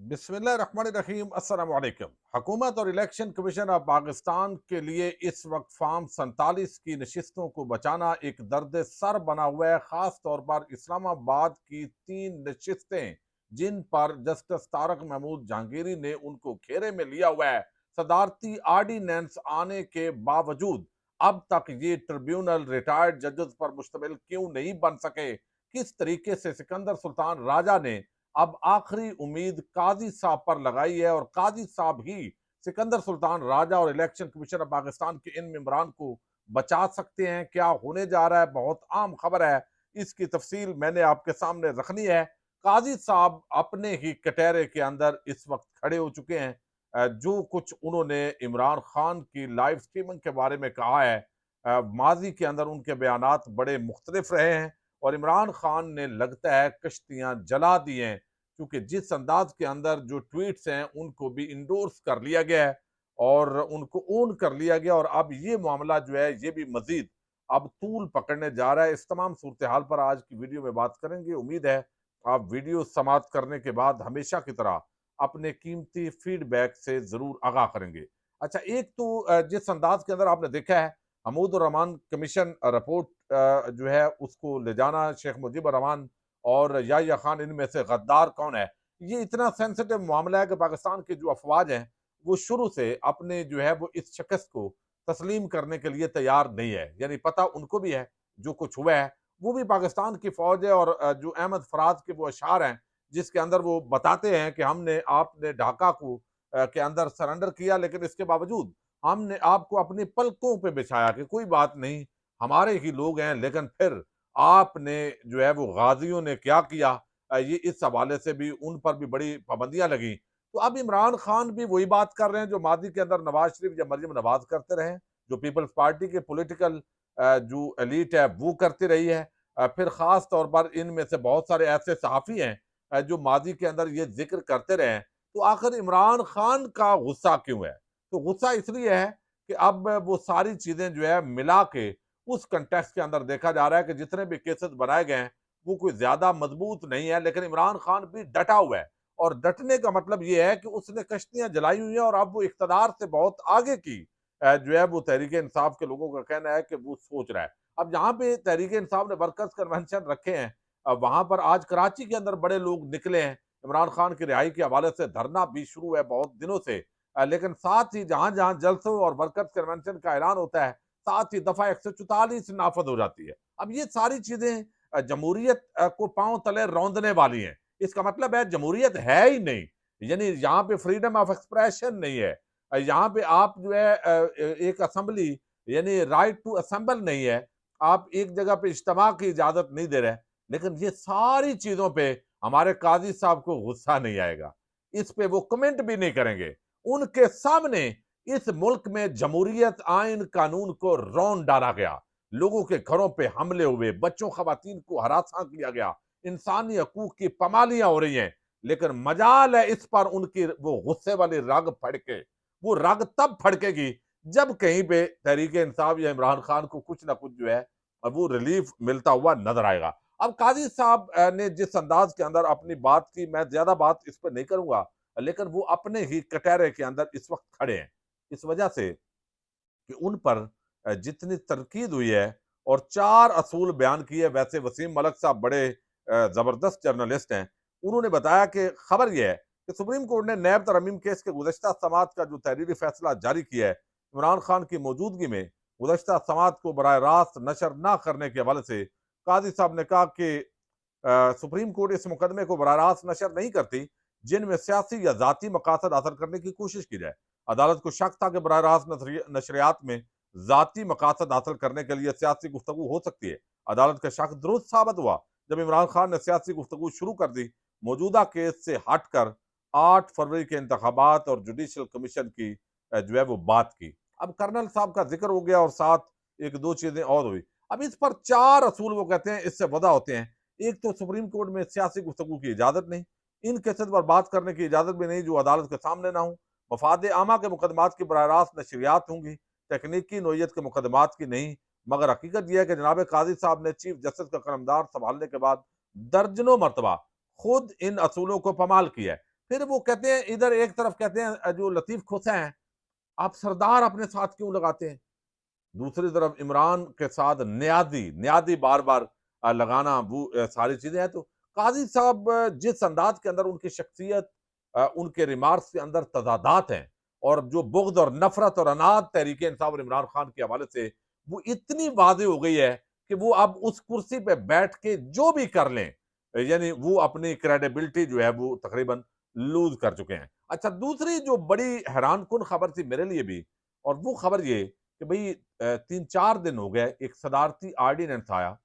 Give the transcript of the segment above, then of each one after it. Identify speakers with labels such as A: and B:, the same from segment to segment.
A: बिस्मिल्लाहिर्रहमानिर्रहीम अस्सलाम वालेकुम। हुकूमत और इलेक्शन कमीशन ऑफ पाकिस्तान के लिए इस वक्त फार्म 47 की नशिस्तों को बचाना एक दर्द सर बना हुआ है। खास तौर पर इस्लामाबाद की 3 नशिस्तें जिन पर जस्टिस तारक महमूद जहांगीरी ने उनको घेरे में लिया हुआ है, सदारती आर्डीनेंस आने के बावजूद अब तक ये ट्रिब्यूनल रिटायर्ड जजेस पर मुश्तमिल क्यों नहीं बन सके। किस तरीके से सिकंदर सुल्तान राजा ने अब आखिरी उम्मीद काजी साहब पर लगाई है और काजी साहब ही सिकंदर सुल्तान राजा और इलेक्शन कमीशन ऑफ पाकिस्तान के इन मेंबरान को बचा सकते हैं। क्या होने जा रहा है, बहुत आम खबर है, इसकी तफसील मैंने आपके सामने रखनी है। काजी साहब अपने ही कटहरे के अंदर इस वक्त खड़े हो चुके हैं। जो कुछ उन्होंने इमरान खान की लाइव स्ट्रीमिंग के बारे में कहा है, माजी के अंदर उनके बयानात बड़े मुख्तलिफ रहे हैं और इमरान खान ने लगता है कश्तियां जला दी हैं, क्योंकि जिस अंदाज के अंदर जो ट्वीट्स हैं उनको भी इंडोर्स कर लिया गया है और उनको ओन कर लिया गया और अब ये मामला जो है ये भी मजीद अब तूल पकड़ने जा रहा है। इस तमाम सूरत हाल पर आज की वीडियो में बात करेंगे। उम्मीद है आप वीडियो समाप्त करने के बाद हमेशा की तरह अपने कीमती फीडबैक से जरूर आगाह करेंगे। अच्छा, एक तो जिस अंदाज के अंदर आपने देखा है हमूद रहमान कमीशन रिपोर्ट जो है उसको ले जाना, शेख मुजीबर रहमान और याहिया खान, इनमें से गद्दार कौन है, ये इतना सेंसिटिव मामला है कि पाकिस्तान की जो अफवाज हैं वो शुरू से अपने जो है वो इस शख्स को तस्लीम करने के लिए तैयार नहीं है। यानी पता उनको भी है जो कुछ हुआ है, वो भी पाकिस्तान की फौज है और जो अहमद फराज के वो अशार हैं जिसके अंदर वो बताते हैं कि हमने आपने ढाका को के अंदर सरेंडर किया, लेकिन इसके बावजूद हमने आपको अपनी पलकों पे बिछाया कि कोई बात नहीं, हमारे ही लोग हैं। लेकिन फिर आपने जो है वो गाजियों ने क्या किया, ये इस हवाले से भी उन पर भी बड़ी पाबंदियां लगी। तो अब इमरान खान भी वही बात कर रहे हैं जो मादी के अंदर नवाज शरीफ या मरियम नवाज करते रहे, जो पीपल्स पार्टी के पॉलिटिकल जो एलीट है वो करती रही है। फिर खास तौर पर इनमें से बहुत सारे ऐसे सहाफ़ी हैं जो मादी के अंदर ये जिक्र करते रहे हैं। तो आखिर इमरान खान का गुस्सा क्यों है? तो गुस्सा इसलिए है कि अब वो सारी चीजें जो है मिला के उस कंटेक्स्ट के अंदर देखा जा रहा है कि जितने भी केसेस बनाए गए हैं वो कोई ज्यादा मजबूत नहीं है, लेकिन इमरान खान भी डटा हुआ है। और डटने का मतलब ये है कि उसने कश्तियां जलाई हुई हैं और अब वो इख्तदार से बहुत आगे की जो है वो तहरीक इंसाफ के लोगों का कहना है कि वो सोच रहा है। अब जहां पे तहरीक इंसाफ ने वर्कर्स कन्वेंशन रखे हैं, वहां पर आज कराची के अंदर बड़े लोग निकले हैं। इमरान खान की रिहाई के हवाले से धरना भी शुरू है बहुत दिनों से। लेकिन साथ ही जहां जहां जलसों और वर्कर्स कन्वेंशन का ऐलान होता है, साथ ही दफा 144 नाफद हो जाती है। अब ये सारी चीजें जमहूरियत को पांव तले रौंदने वाली हैं। इसका मतलब है जमहूरियत है ही नहीं, यानी यहाँ पे फ्रीडम ऑफ एक्सप्रेशन नहीं है। यहाँ पे आप जो है एक असेंबली यानी राइट टू असेंबल नहीं है, आप एक जगह पे इज्तिमा की इजाजत नहीं दे रहे। लेकिन ये सारी चीजों पे हमारे काजी साहब को गुस्सा नहीं आएगा, इस पे वो कमेंट भी नहीं करेंगे। उनके सामने इस मुल्क में जमहूरियत आइन कानून को रौंद डाला गया, लोगों के घरों पे हमले हुए, बच्चों खवातीन को हरासा किया गया, इंसानी हकूक की पमालियां हो रही हैं। लेकिन मजाल है इस पर उनकी वो गुस्से वाली रग फड़के, वो रग तब फड़केगी जब कहीं पे तहरीक इंसाफ या इमरान खान को कुछ ना कुछ जो है वो रिलीफ मिलता हुआ नजर आएगा। अब काजी साहब ने जिस अंदाज के अंदर अपनी बात की, मैं ज्यादा बात इस पर नहीं करूंगा, लेकिन वो अपने ही कटहरे के अंदर इस वक्त खड़े हैं। इस वजह से कि उन पर जितनी तनकीद हुई है और 4 असूल बयान किए। वैसे वसीम मलक साहब बड़े जबरदस्त जर्नलिस्ट हैं, उन्होंने बताया कि खबर यह है कि सुप्रीम कोर्ट ने नैब तरमीम केस के गुज़श्ता समात का जो तहरीरी फैसला जारी किया है, इमरान खान की मौजूदगी में गुज़श्ता समात को बराह रास्त नशर न करने के हवाले से काजी साहब ने कहा कि सुप्रीम कोर्ट इस मुकदमे को बराह रास्त नशर नहीं करती जिनमें सियासी या जाती मकासद हासिल करने की कोशिश की जाए। अदालत को शक था कि बराह रास्त नशरियात में जाती मकासद हासिल करने के लिए सियासी गुफ्तगू हो सकती है। अदालत का शक दुरुस्त साबित हुआ जब इमरान खान ने सियासी गुफ्तगू शुरू कर दी। मौजूदा केस से हटकर 8 फरवरी के इंतखाबात और जुडिशल कमीशन की जो है वो बात की। अब कर्नल साहब का जिक्र हो गया और साथ एक दो चीजें और हुई। अब इस पर 4 असूल वो कहते हैं इससे वदा होते हैं। एक तो सुप्रीम कोर्ट में सियासी गुफ्तगू की इजाजत नहीं, इन केसेस पर बात करने की इजाजत भी नहीं जो अदालत के सामने ना हो। मफाद आमा के मुकदमात की बराह रास्त नशरियात होंगी, तकनीकी नोयत के मुकदमात की नहीं। मगर हकीकत यह है कि जनाब काजी साहब ने चीफ जस्टिस का कलमदार संभालने के बाद दर्जनों मरतबा खुद इन असूलों को पमाल किया है। फिर वो कहते हैं, इधर एक तरफ कहते हैं जो लतीफ खोसा हैं, आप सरदार अपने साथ क्यों लगाते हैं? दूसरी तरफ इमरान के साथ न्यादी न्यादी बार बार लगाना, वो सारी चीजें हैं। तो काजी साहब जिस अंदाज के अंदर उनकी शख्सियत, उनके रिमार्क्स के अंदर तजादात हैं, और जो बुग़्ज़ और नफरत और अनाद तहरीक इंसाफ और इमरान खान के हवाले से वो इतनी वाज़ेह हो गई है कि वो अब उस कुर्सी पे बैठ के जो भी कर लें, यानी वो अपनी क्रेडिबिलिटी जो है वो तकरीबन लूज कर चुके हैं। अच्छा, दूसरी जो बड़ी हैरानकुन खबर थी मेरे लिए भी, और वो खबर ये कि भाई 3-4 दिन हो गए, एक सदारती ऑर्डिनेंस आया,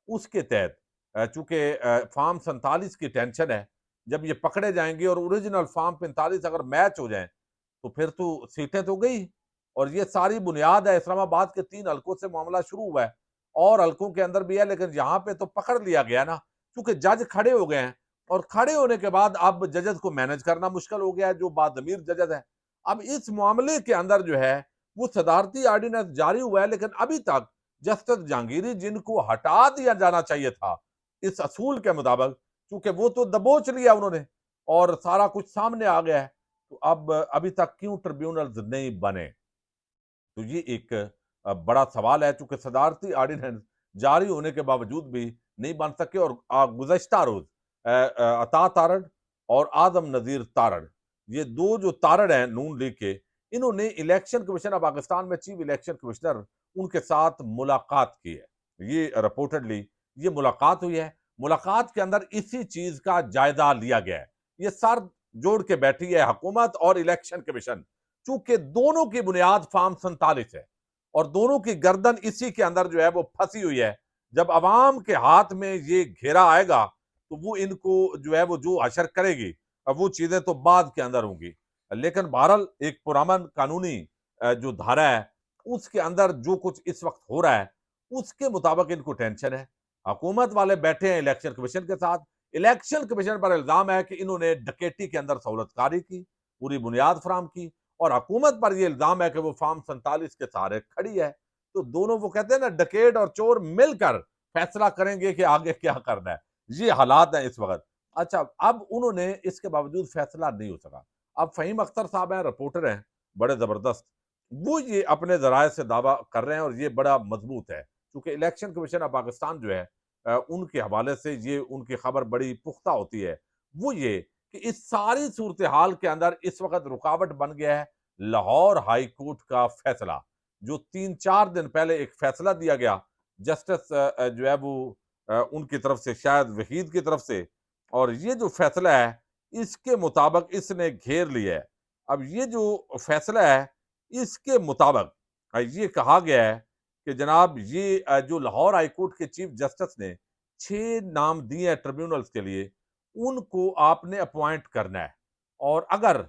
A: उसके तहत चूँकि फ़ॉर्म 47 की टेंशन है, जब ये पकड़े जाएँगे और ओरिजिनल फ़ॉर्म 45 अगर मैच हो जाएँ, तो फिर तो सीटें तो गई। और ये सारी बुनियाद है, इस्लामाबाद के 3 हलकों से मामला शुरू हुआ है, और हलकों के अंदर भी है, लेकिन यहाँ पे तो पकड़ लिया गया ना, क्योंकि जज खड़े हो गए हैं, और खड़े होने के बाद अब जजेस को मैनेज करना मुश्किल हो गया है, जो बाज़मीर जजेस हैं। अब इस मामले के अंदर जो है, वो सदारती ऑर्डिनेंस जारी हुआ है, लेकिन अभी तक जस्टिस जहांगीरी, जिनको हटा दिया जाना चाहिए था इस असूल के मुताबिक, क्योंकि वो तो दबोच लिया उन्होंने और सारा कुछ सामने आ गया है, तो अब अभी तक क्यों ट्रिब्यूनल्स नहीं बने? तो ये एक बड़ा सवाल है, चूंकि सदारती ऑर्डिनेंस जारी होने के बावजूद भी नहीं बन सके। और गुज़श्ता रोज अता तारड़ और आदम नज़ीर तारड़, ये दो जो तारड़ हैं नून लीग के, इन्होंने इलेक्शन कमीशन ऑफ पाकिस्तान में चीफ इलेक्शन कमिश्नर उनके साथ मुलाकात की है। ये रिपोर्टेडली ये मुलाकात हुई है। मुलाकात के अंदर इसी चीज का जायजा लिया गया है। ये सर जोड़ के बैठी है हुकूमत और इलेक्शन कमीशन, चूंकि दोनों की बुनियाद फार्म 47 है, और दोनों की गर्दन इसी के अंदर जो है वो फंसी हुई है। जब अवाम के हाथ में ये घेरा आएगा, तो वो इनको जो है वो जो हशर करेगी, अब वो चीजें तो बाद के अंदर होंगी। लेकिन बहरहाल एक पुरअमन कानूनी जो धारा है, उसके अंदर जो कुछ इस वक्त हो रहा है, उसके मुताबिक इनको टेंशन है। हुकूमत वाले बैठे हैं इलेक्शन कमीशन के साथ। इलेक्शन कमीशन पर इल्जाम है कि इन्होंने डकैती के अंदर सहूलतकारी की, पूरी बुनियाद फराम की, और हुकूमत पर यह इल्जाम है कि वो फार्म 47 के सहारे खड़ी है। तो दोनों, वो कहते हैं ना, डकैत और चोर मिलकर फैसला करेंगे कि आगे क्या करना है। ये हालात है इस वक्त। अच्छा, अब उन्होंने इसके बावजूद फैसला नहीं हो सका। अब फहीम अख्तर साहब हैं, रिपोर्टर हैं, बड़े जबरदस्त, वो ये अपने जराये से दावा कर रहे हैं, और ये बड़ा मजबूत है, क्योंकि इलेक्शन कमीशन ऑफ पाकिस्तान जो है, उनके हवाले से ये उनकी खबर बड़ी पुख्ता होती है। वो ये कि इस सारी सूरत हाल के अंदर इस वक्त रुकावट बन गया है लाहौर हाई कोर्ट का फैसला, जो 3-4 दिन पहले एक फैसला दिया गया जस्टिस जो है वो उनकी तरफ से, शायद वहीद की तरफ से, और ये जो फैसला है इसके मुताबिक इसने घेर लिया है। अब ये जो फैसला है, इसके मुताबिक ये कहा गया है कि जनाब, ये जो लाहौर हाई कोर्ट के चीफ जस्टिस ने 6 नाम दिए हैं ट्रिब्यूनल्स के लिए, उनको आपने अपॉइंट करना है। और अगर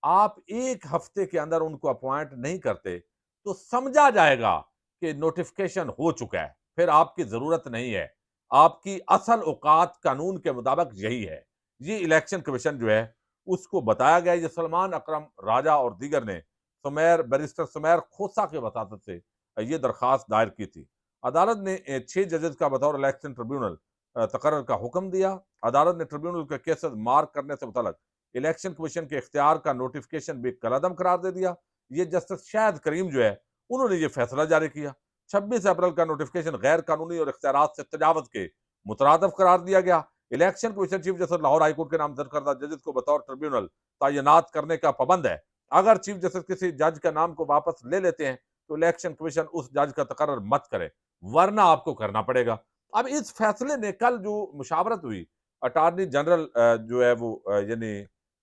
A: आप 1 हफ्ते के अंदर उनको अपॉइंट नहीं करते, तो समझा जाएगा कि नोटिफिकेशन हो चुका है, फिर आपकी जरूरत नहीं है। आपकी असल औकात कानून के मुताबिक यही है। ये इलेक्शन कमीशन जो है उसको बताया गया। ये सलमान अकरम राजा और दीगर ने बैरिस्टर सुमेर खोसा के वसातत से ये दरखास्त दायर की थी। अदालत ने 6 जजेस का बतौर इलेक्शन ट्रिब्यूनल तकर्रर का हुक्म दिया। अदालत ने ट्रिब्यूनल के केसेस मार्क करने से मुतल्लिक इलेक्शन कमीशन के इख्तियार का नोटिफिकेशन भी कलअदम करार दे दिया। ये जस्टिस शाहिद करीम जो है, उन्होंने ये फैसला जारी किया। 26 अप्रैल का नोटिफिकेशन गैर कानूनी और इख्तियारात से तजावत के मुतरादफ करार दिया गया। Election commission chief justice Lahore high court के नामजद करदा जजेस को बतौर ट्रिब्यूनल तैनात करने का पाबंद है। अगर चीफ जस्टिस किसी जज का नाम को वापस ले लेते हैं, तो इलेक्शन कमीशन उस जज का तकर्रर मत करे, वरना आपको करना पड़ेगा। अब इस फैसले ने कल जो मुशावरत हुई अटार्नी जनरल जो है वो यानी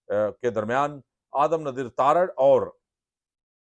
A: के दरमियान, आदम नज़ीर तारड़ और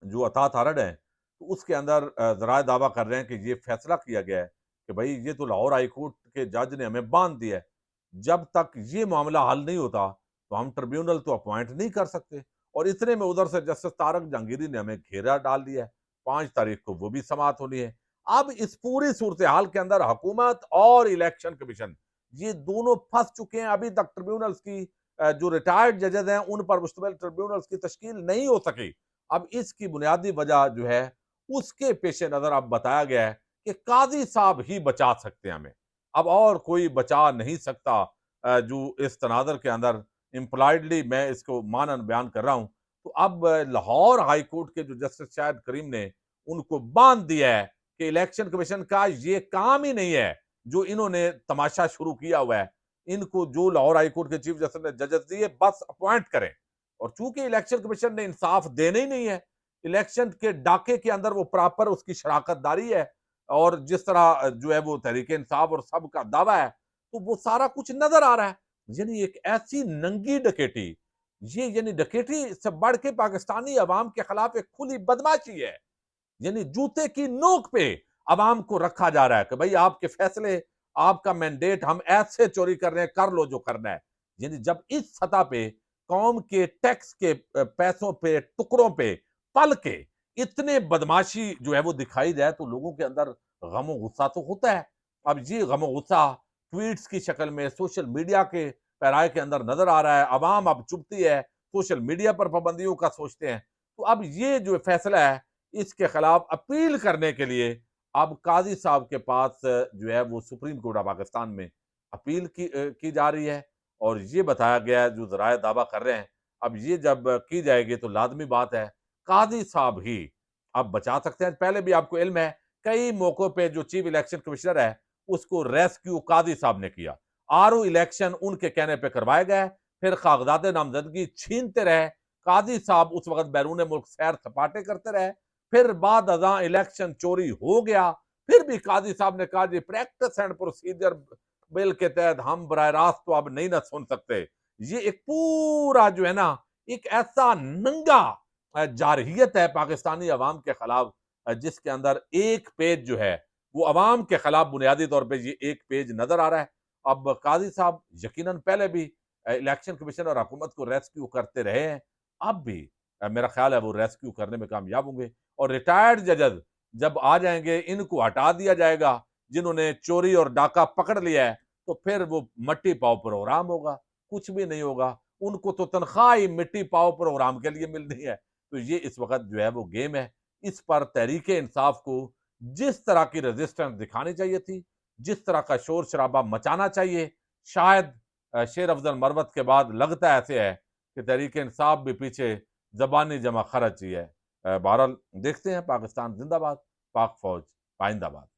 A: जो अता तारड़ हैं, तो उसके अंदर ज़राए दावा कर रहे हैं कि ये फैसला किया गया है कि भाई ये तो लाहौर हाई कोर्ट के जज ने हमें बांध दिया है, जब तक ये मामला हल नहीं होता तो हम ट्रिब्यूनल तो अपॉइंट नहीं कर सकते। और इतने में उधर से जस्टिस तारक जहांगीरी ने हमें घेरा डाल दिया है। 5 तारीख को वो भी समाप्त होनी है। अब इस पूरी सूरत हाल के अंदर हुकूमत और इलेक्शन कमीशन, ये दोनों फंस चुके हैं। अभी तक ट्रिब्यूनल्स की जो रिटायर्ड जजेस हैं, उन पर मुश्तमिल ट्रिब्यूनल्स की तश्कील नहीं हो सकी। अब इसकी बुनियादी वजह जो है, उसके पेश नजर अब बताया गया है कि काजी साहब ही बचा सकते हैं हमें, अब और कोई बचा नहीं सकता। जो इस तनाजर के अंदर इम्प्लाइडली मैं इसको मानन बयान कर रहा हूं, तो अब लाहौर हाई कोर्ट के जो जस्टिस शाहिद करीम ने उनको बांध दिया है कि इलेक्शन कमीशन का ये काम ही नहीं है जो इन्होंने तमाशा शुरू किया हुआ है। इनको जो लाहौर हाई कोर्ट के चीफ जस्टिस ने जजेस दिए बस अपॉइंट करें, और चूंकि इलेक्शन कमीशन ने इंसाफ देना ही नहीं है, इलेक्शन के डाके के अंदर वो प्रॉपर उसकी शराकतदारी है, और जिस तरह जो है वो तहरीक इंसाफ और सब का दावा है, तो वो सारा कुछ नजर आ रहा है। यानी एक ऐसी नंगी डकैती, ये यानी डकैती से बढ़ के पाकिस्तानी अवाम के खिलाफ एक खुली बदमाशी है। यानी जूते की नोक पे अवाम को रखा जा रहा है कि भाई आपके फैसले, आपका मैंडेट, हम ऐसे चोरी कर रहे हैं, कर लो जो करना है। यानी जब इस सतह पे कौम के टैक्स के पैसों पे, टुकड़ों पे पल के इतने बदमाशी जो है वो दिखाई जाए, तो लोगों के अंदर गम गुस्सा तो होता है। अब ये गम गुस्सा ट्वीट्स की शक्ल में सोशल मीडिया के पैराए के अंदर नजर आ रहा है। अवाम अब चुभती है, सोशल मीडिया पर पाबंदियों का सोचते हैं। तो अब ये जो फैसला है, इसके खिलाफ अपील करने के लिए अब काजी साहब के पास जो है वो सुप्रीम कोर्ट ऑफ पाकिस्तान में अपील की जा रही है। और ये बताया गया है, जो जराए दावा कर रहे हैं, अब ये जब की जाएगी तो लाजमी बात है काजी साहब ही अब बचा सकते हैं। पहले भी आपको इल्म है, कई मौकों पे जो चीफ इलेक्शन कमिश्नर है उसको रेस्क्यू काजी साहब ने किया। आरओ इलेक्शन उनके कहने पे करवाए गए, फिर कागजात नामजदगी छीनते रहे। काजी साहब उस वक्त बैरून मुल्क सैर सपाटे करते रहे। फिर बाद अजा इलेक्शन चोरी हो गया, फिर भी काजी साहब ने कहा जी प्रैक्टिस एंड प्रोसीजर बिल के तहत हम बराह रास्त तो अब नहीं ना सुन सकते। ये एक पूरा जो है ना, एक ऐसा नंगा जारहियत है पाकिस्तानी अवाम के खिलाफ, जिसके अंदर एक पेज जो है वो अवाम के खिलाफ बुनियादी तौर पर ये एक पेज नजर आ रहा है। अब काजी साहब यकीनन पहले भी इलेक्शन कमीशन और हुकूमत को रेस्क्यू करते रहे हैं, अब भी मेरा ख्याल है वो रेस्क्यू करने में कामयाब होंगे। और रिटायर्ड जजेस जब आ जाएंगे, इनको हटा दिया जाएगा जिन्होंने चोरी और डाका पकड़ लिया है, तो फिर वो मट्टी पाव प्रोग्राम होगा, कुछ भी नहीं होगा। उनको तो तनख्वाह ही मिट्टी पाव प्रोग्राम के लिए मिलनी है। तो ये इस वक्त जो है वो गेम है। इस पर तहरीक इंसाफ को जिस तरह की रेजिस्टेंस दिखानी चाहिए थी, जिस तरह का शोर शराबा मचाना चाहिए, शायद शेर अफजल मरवत के बाद लगता ऐसे है कि तहरीक इंसाफ भी पीछे जबानी जमा खर्च ही है। बहरहाल देखते हैं, पाकिस्तान जिंदाबाद, पाक फौज पाइंदाबाद।